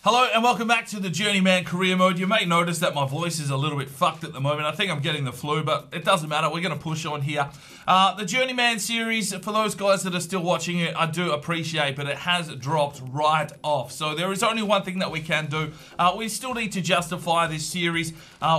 Hello and welcome back to the Journeyman career mode. You may notice that my voice is a little bit fucked at the moment. I think I'm getting the flu, but it doesn't matter. We're going to push on here. The Journeyman series, for those guys that are still watching it, I do appreciate, but it has dropped right off. So there is only one thing that we can do. We still need to justify this series.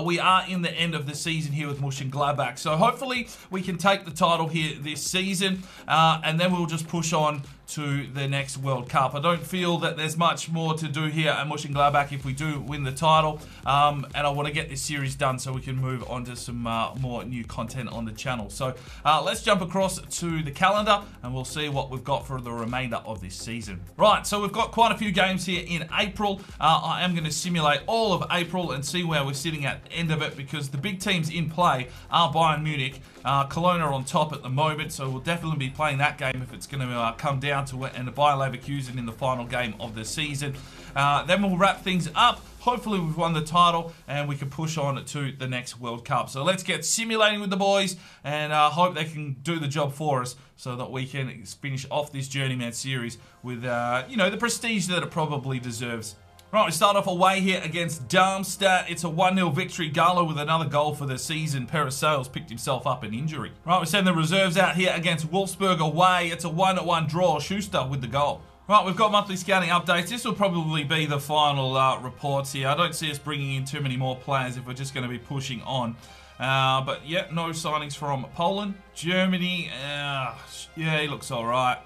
We are in the end of the season here with Mönchengladbach. So hopefully we can take the title here this season, and then we'll just push on to the next World Cup. I don't feel that there's much more to do here at Mönchengladbach if we do win the title, and I want to get this series done so we can move on to some more new content on the channel. So let's jump across to the calendar and we'll see what we've got for the remainder of this season. Right, so we've got quite a few games here in April. I am going to simulate all of April and see where we're sitting at the end of it, because the big teams in play are Bayern Munich. Cologne are on top at the moment, so we'll definitely be playing that game if it's going to come down to it, and the Bayer Leverkusen in the final game of the season. Then we'll wrap things up. Hopefully we've won the title and we can push on to the next World Cup. So let's get simulating with the boys and hope they can do the job for us so that we can finish off this Journeyman series with, you know, the prestige that it probably deserves. Right, we start off away here against Darmstadt. It's a 1-0 victory. Garlo with another goal for the season. Perez picked himself up an injury. Right, we send the reserves out here against Wolfsburg away. It's a 1-1 draw. Schuster with the goal. Right, we've got monthly scouting updates. This will probably be the final reports here. I don't see us bringing in too many more players if we're just going to be pushing on. But yeah, no signings from Poland. Germany, yeah, he looks all right.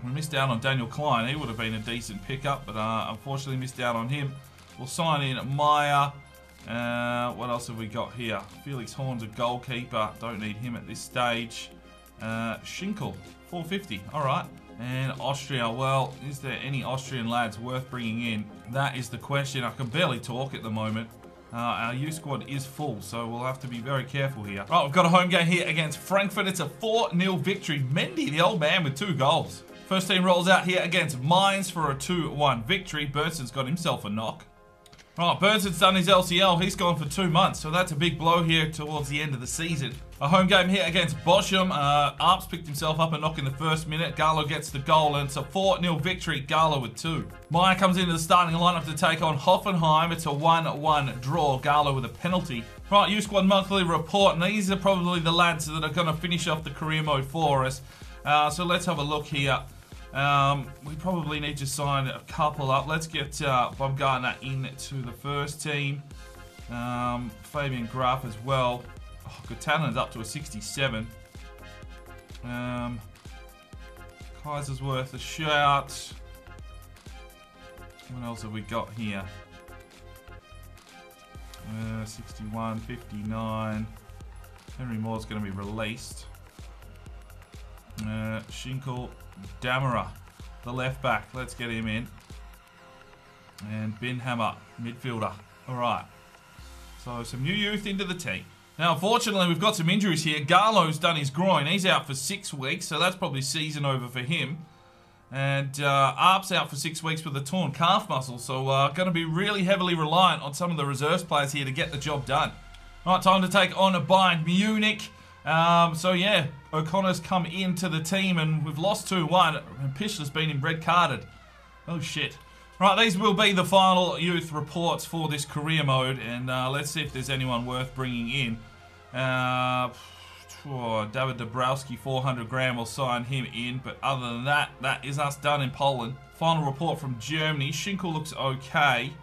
We missed out on Daniel Klein. He would have been a decent pickup, but unfortunately missed out on him. We'll sign in Meyer. What else have we got here? Felix Horn's a goalkeeper. Don't need him at this stage. Schinkel, 450. All right. And Austria. Well, is there any Austrian lads worth bringing in? That is the question. I can barely talk at the moment. Our youth squad is full, so we'll have to be very careful here. Right, we've got a home game here against Frankfurt. It's a 4-0 victory. Mendy, the old man, with 2 goals. First team rolls out here against Mainz for a 2-1 victory. Bernson's got himself a knock. Right, Bernson's done his LCL. He's gone for 2 months, so that's a big blow here towards the end of the season. A home game here against Bochum. Arps picked himself up a knock in the first minute. Garlo gets the goal, and it's a 4-0 victory. Garlo with 2. Meyer comes into the starting lineup to take on Hoffenheim. It's a 1-1 draw. Garlo with a penalty. Right, youth squad monthly report, and these are probably the lads that are going to finish off the career mode for us. So let's have a look here. We probably need to sign a couple up. Let's get Bob Gardner into the first team. Fabian Graf as well. Oh, Gutanen's up to a 67. Kaiser's worth a shout. What else have we got here? 61, 59. Henry Moore's going to be released. Schinkel, Damara, the left back. Let's get him in. And Binhammer, midfielder. All right. So some new youth into the team. Now, unfortunately, we've got some injuries here. Garlo's done his groin. He's out for 6 weeks, so that's probably season over for him. And Arp's out for 6 weeks with a torn calf muscle, so going to be really heavily reliant on some of the reserves players here to get the job done. All right, time to take on Bayern Munich. So yeah, O'Connor's come into the team and we've lost 2-1 and Pischler's been in red carded. Oh shit. Right, these will be the final youth reports for this career mode, and let's see if there's anyone worth bringing in. David Dabrowski, 400 grand, we'll sign him in, but other than that, that is us done in Poland. Final report from Germany. Schinkel looks okay.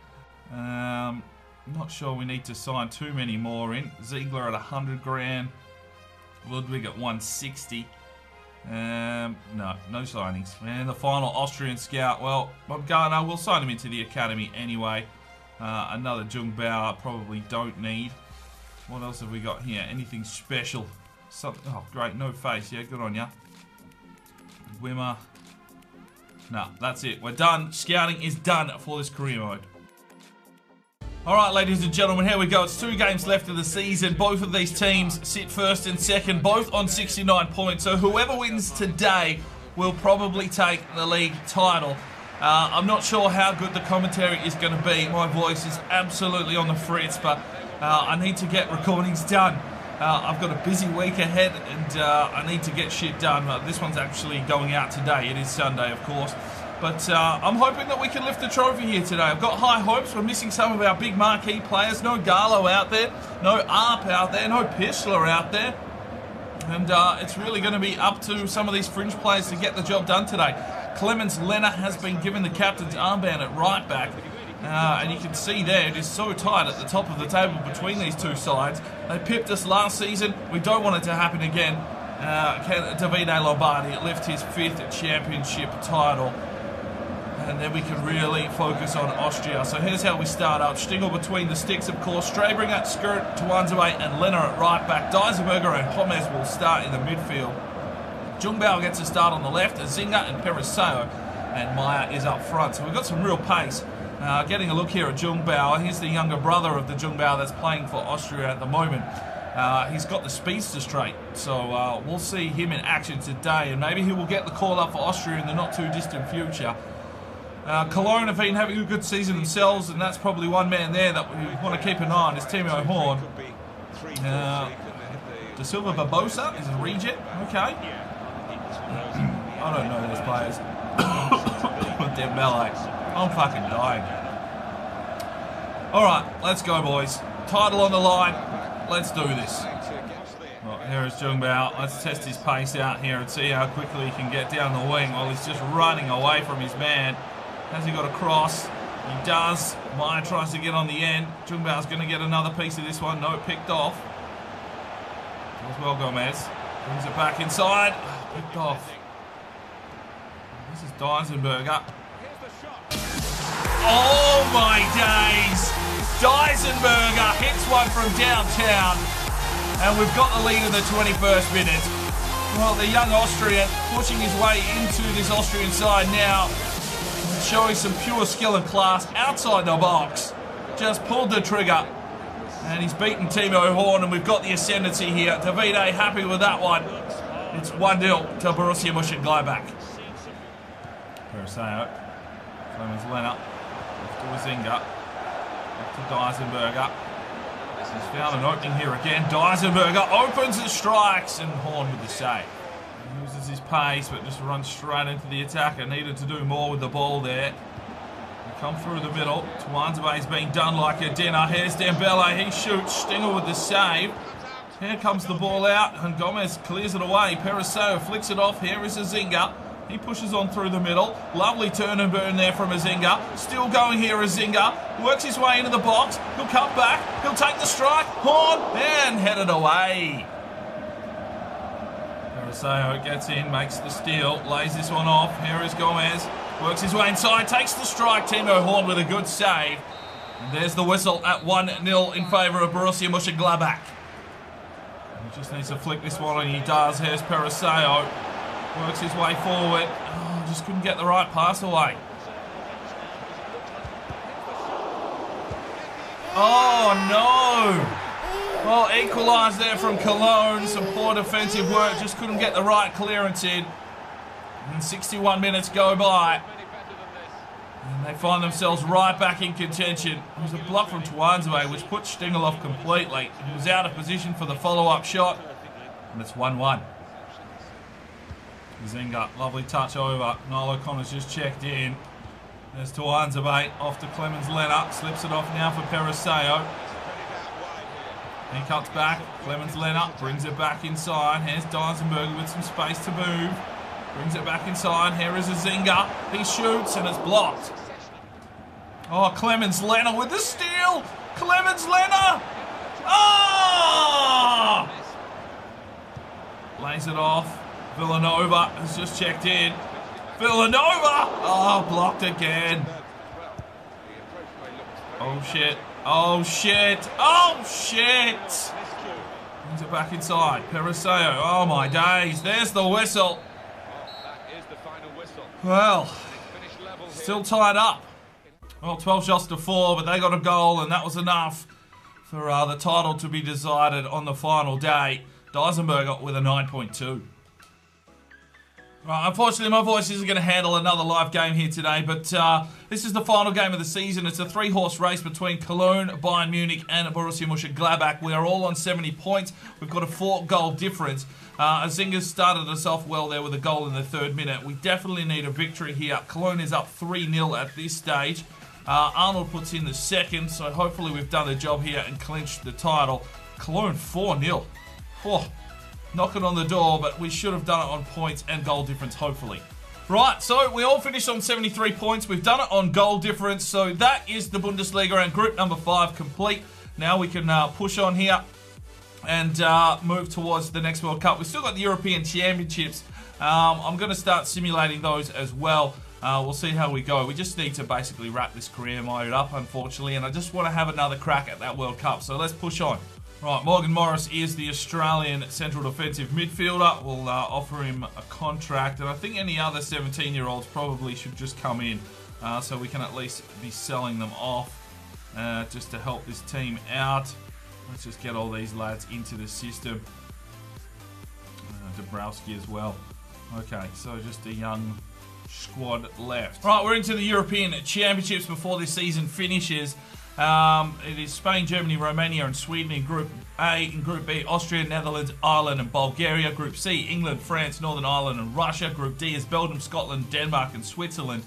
Not sure we need to sign too many more in. Ziegler at 100 grand. Ludwig at 160. No signings. And the final Austrian scout, well, Bob Gardner, we'll sign him into the academy anyway. Another Jungbauer, probably don't need. What else have we got here? Anything special? Oh, great, no face. Yeah, good on ya. Wimmer. No, that's it. We're done. Scouting is done for this career mode. Alright, ladies and gentlemen, here we go. It's 2 games left of the season. Both of these teams sit first and second, both on 69 points. So whoever wins today will probably take the league title. I'm not sure how good the commentary is going to be. My voice is absolutely on the fritz, but I need to get recordings done. I've got a busy week ahead, and I need to get shit done. This one's actually going out today. It is Sunday, of course. But I'm hoping that we can lift the trophy here today. I've got high hopes. We're missing some of our big marquee players. No Garlow out there, no Arp out there, no Pischler out there. And it's really going to be up to some of these fringe players to get the job done today. Clemens Lenner has been given the captain's armband at right back. And you can see there, it is so tight at the top of the table between these two sides. They pipped us last season. We don't want it to happen again. Can Davide Lombardi lift his 5th championship title? And then we can really focus on Austria. So here's how we start out. Stingel between the sticks, of course. Strabringer, Skirt, Tuanzebe and Lenner at right back. Dijsselberger and Hommes will start in the midfield. Jungbauer gets a start on the left. Zinga and Periseo. And Meyer is up front. So we've got some real pace. Getting a look here at Jungbauer. He's the younger brother of the Jungbauer that's playing for Austria at the moment. He's got the speedster straight. So we'll see him in action today. And maybe he will get the call up for Austria in the not too distant future. Cologne have been having a good season themselves, and that's probably one man there that we want to keep an eye on is Timo Horn. De Silva Barbosa is a reject. Okay. I don't know those players. Dembele. I'm fucking dying. Alright, let's go, boys. Title on the line. Let's do this. Well, here is Jungbauer. Let's test his pace out here and see how quickly he can get down the wing while he's just running away from his man. Has he got a cross? He does. Meyer tries to get on the end. Jungbauer's going to get another piece of this one. No, picked off. As well, Gomez. Brings it back inside. Picked off. This is Dijsselberger. Oh my days! Dijsselberger hits one from downtown. And we've got the lead in the 21st minute. Well, the young Austrian pushing his way into this Austrian side now. Showing some pure skill and class outside the box. Just pulled the trigger. And he's beaten Timo Horn, and we've got the ascendancy here. Davide happy with that one. It's 1-0 to Borussia Mönchengladbach. Periseo. Clemens Lenner. Left to Zinga. Back to Dijsselberger. He's found an opening here again. Dijsselberger opens and strikes, and Horn with the save. He uses his pace, but just runs straight into the attacker. Needed to do more with the ball there. They come through the middle. Tuanzebe's being done like a dinner. Here's Dembele. He shoots. Stingel with the save. Here comes the ball out, and Gomez clears it away. Periseo flicks it off. Here is Azinga. He pushes on through the middle. Lovely turn and burn there from Azinga. Still going here, Azinga. Works his way into the box. He'll cut back. He'll take the strike. Horn, and headed away. Periseo gets in, makes the steal, lays this one off. Here is Gomez. Works his way inside, takes the strike. Timo Horn with a good save. And there's the whistle at 1-0 in favour of Borussia Mönchengladbach. He just needs to flick this one, and he does. Here's Periseo. Works his way forward. Oh, just couldn't get the right pass away. Oh, no. Well, equalised there from Cologne. Some poor defensive work. Just couldn't get the right clearance in. And 61 minutes go by. And they find themselves right back in contention. It was a block from Tuanzebe, which put Stingel off completely. He was out of position for the follow-up shot. And it's 1-1. Zinga, lovely touch over. Noel O'Connor's just checked in. There's Tuanzebe off to Clemens Lenner. Slips it off now for Periseo. He cuts back. Clemens Lenner brings it back inside. Here's Dijsselberger with some space to move. Brings it back inside. Here is Azinga. He shoots and it's blocked. Oh, Clemens Lenner with the steal. Clemens Lenner. Oh! Lays it off. Villanova has just checked in. Villanova! Oh, blocked again. Oh, shit. Oh, shit. Oh, shit. Brings it back inside. Periseo. Oh, my days. There's the whistle. Well, still tied up. Well, 12 shots to 4, but they got a goal, and that was enough for the title to be decided on the final day. Dijsselberger with a 9.2. Right, unfortunately, my voice isn't going to handle another live game here today, but this is the final game of the season. It's a 3-horse race between Cologne, Bayern Munich, and Borussia Mönchengladbach. We are all on 70 points. We've got a 4-goal difference. Azinga started us off well there with a goal in the 3rd minute. We definitely need a victory here. Cologne is up 3-0 at this stage. Arnold puts in the 2nd, so hopefully we've done the job here and clinched the title. Cologne 4-0. Oh. Knocking on the door, but we should have done it on points and goal difference, hopefully. Right, so we all finished on 73 points. We've done it on goal difference, so that is the Bundesliga and group number 5 complete. Now we can push on here and move towards the next World Cup. We've still got the European Championships. I'm going to start simulating those as well. We'll see how we go. We just need to basically wrap this career mode up, unfortunately, and I just want to have another crack at that World Cup, so let's push on. Right, Morgan Morris is the Australian central defensive midfielder. We'll offer him a contract, and I think any other 17-year-olds probably should just come in, so we can at least be selling them off just to help this team out. Let's just get all these lads into the system. Dabrowski as well. Okay, so just a young squad left. Right, we're into the European Championships before this season finishes. It is Spain, Germany, Romania and Sweden in Group A. In Group B, Austria, Netherlands, Ireland and Bulgaria. Group C, England, France, Northern Ireland and Russia. Group D is Belgium, Scotland, Denmark and Switzerland.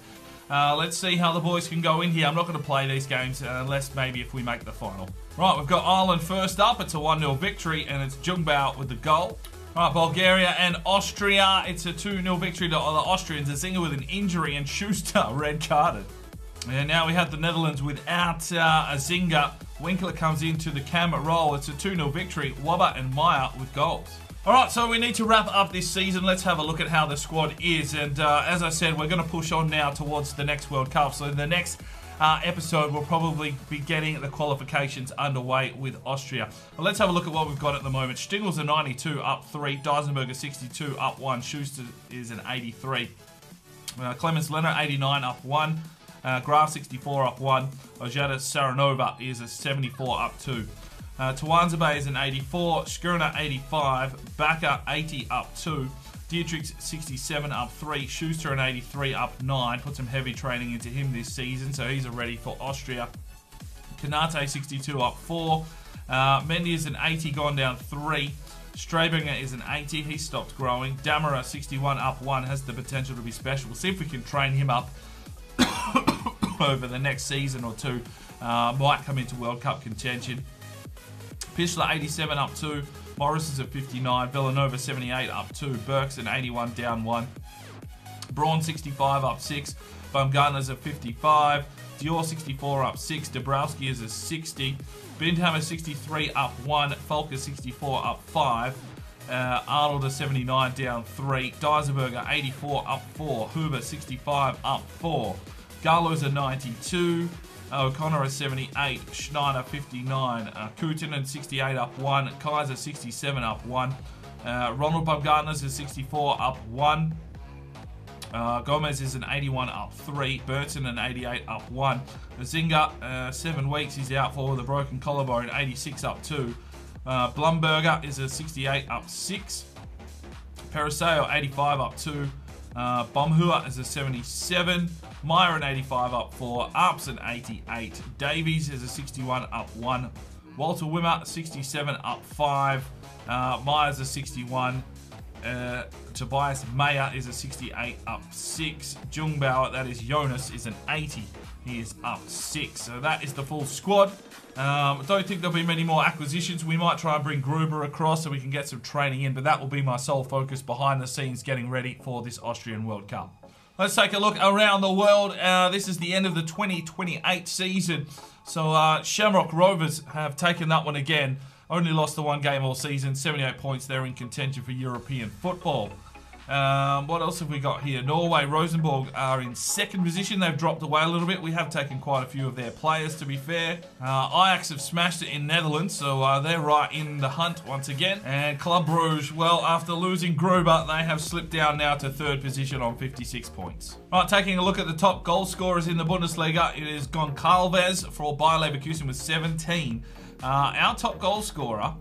Let's see how the boys can go in here. I'm not going to play these games unless maybe if we make the final. Right, we've got Ireland first up. It's a 1-0 victory and it's Jungbao with the goal. Right, Bulgaria and Austria. It's a 2-0 victory to the Austrians. Azinga with an injury and Schuster red-carded. And now we have the Netherlands without Azinga. Winkler comes into the cam role. It's a 2-0 victory. Wabba and Meyer with goals. Alright, so we need to wrap up this season. Let's have a look at how the squad is. And as I said, we're going to push on now towards the next World Cup. So in the next episode, we'll probably be getting the qualifications underway with Austria. But let's have a look at what we've got at the moment. Stingel's a 92, up 3. Deisenberger 62, up 1. Schuster is an 83. Clemens Leonard 89, up 1. Graf 64 up 1. Ojeda Saranova is a 74 up 2. Tawanzebe is an 84. Skurna 85. Bakker 80 up 2. Dietrich's 67 up 3. Schuster an 83 up 9. Put some heavy training into him this season, so he's ready for Austria. Kanate 62 up 4. Mendy is an 80, gone down 3. Strabinger is an 80. He stopped growing. Damara 61 up 1. Has the potential to be special. We'll see if we can train him up over the next season or two. Might come into World Cup contention. Pischler 87 up 2. Morris is at 59. Villanova 78 up 2. Burks an 81 down 1. Braun 65 up 6. Baumgartner's at 55. Dior 64 up 6. Dabrowski is at 60. Bindhammer 63 up 1. Falker 64 up 5. Arnold at 79 down 3. Deisenberger 84 up 4. Huber 65 up 4. Garlo's a 92. O'Connor a 78. Schneider 59. Kutinen 68 up 1. Kaiser 67 up 1. Ronald Baumgartner's a 64 up 1. Gomez is an 81 up 3. Burton an 88 up 1. Azinga 7 weeks he's out for with a broken collarbone, 86 up 2. Blumberger is a 68 up 6. Periseo 85 up 2. Bomhua is a 77. Meyer an 85 up 4. Arps an 88. Davies is a 61 up 1. Walter Wimmer 67 up 5. Myers a 61. Tobias Mayer is a 68 up 6. Jungbauer, that is Jonas, is an 80. He is up 6. So that is the full squad. I don't think there'll be many more acquisitions. We might try and bring Gruber across so we can get some training in, but that will be my sole focus behind the scenes getting ready for this Austrian World Cup. Let's take a look around the world. This is the end of the 2028 season. So Shamrock Rovers have taken that one again. Only lost the 1 game all season. 78 points. They're in contention for European football. What else have we got here? Norway, Rosenborg are in 2nd position. They've dropped away a little bit. We have taken quite a few of their players, to be fair. Ajax have smashed it in Netherlands, so they're right in the hunt once again. And Club Brugge, well, after losing Gruber, they have slipped down now to 3rd position on 56 points. Right, taking a look at the top goal scorers in the Bundesliga, it is Goncalves for Bayer Leverkusen with 17. Our top goal scorer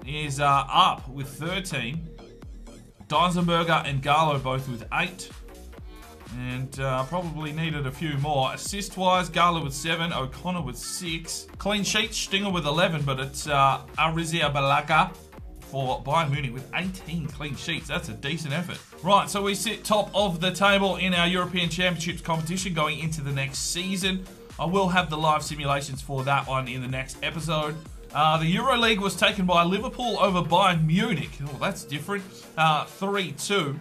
is up with 13. Deisenberger and Garlow both with 8. And probably needed a few more. Assist-wise, Garlow with 7, O'Connor with 6. Clean sheets, Stinger with 11, but it's Arizia Balaka for Bayern Munich with 18 clean sheets. That's a decent effort. Right, so we sit top of the table in our European Championships competition going into the next season. I will have the live simulations for that one in the next episode. The EuroLeague was taken by Liverpool over Bayern Munich. Oh, that's different. 3-2.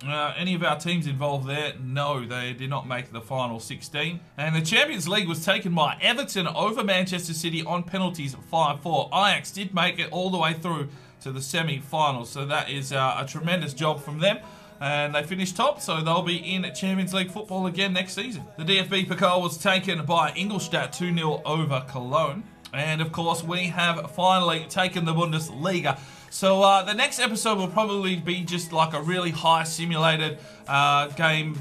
Any of our teams involved there? No, they did not make the final 16. And the Champions League was taken by Everton over Manchester City on penalties 5-4. Ajax did make it all the way through to the semi-finals, so that is a tremendous job from them. And they finished top, so they'll be in Champions League football again next season. The DFB Pokal was taken by Ingolstadt 2-0 over Cologne. And of course, we have finally taken the Bundesliga. So the next episode will probably be just like a really high simulated game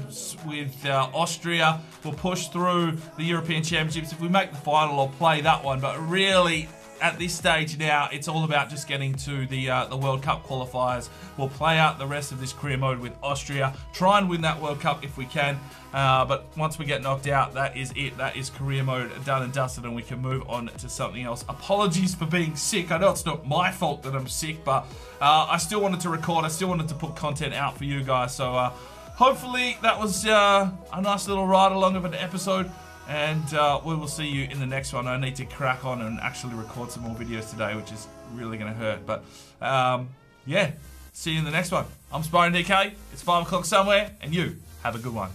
with Austria. We'll push through the European Championships. If we make the final, I'll play that one. But really, at this stage now, it's all about just getting to the World Cup qualifiers. We'll play out the rest of this career mode with Austria. Try and win that World Cup if we can. But once we get knocked out, that is it. That is career mode done and dusted, and we can move on to something else. Apologies for being sick. I know it's not my fault that I'm sick, but I still wanted to record. I still wanted to put content out for you guys. So hopefully that was a nice little ride along of an episode. And we will see you in the next one. I need to crack on and actually record some more videos today, which is really going to hurt. But yeah, see you in the next one. I'm Spyro DK. It's 5 o'clock somewhere, and you have a good one.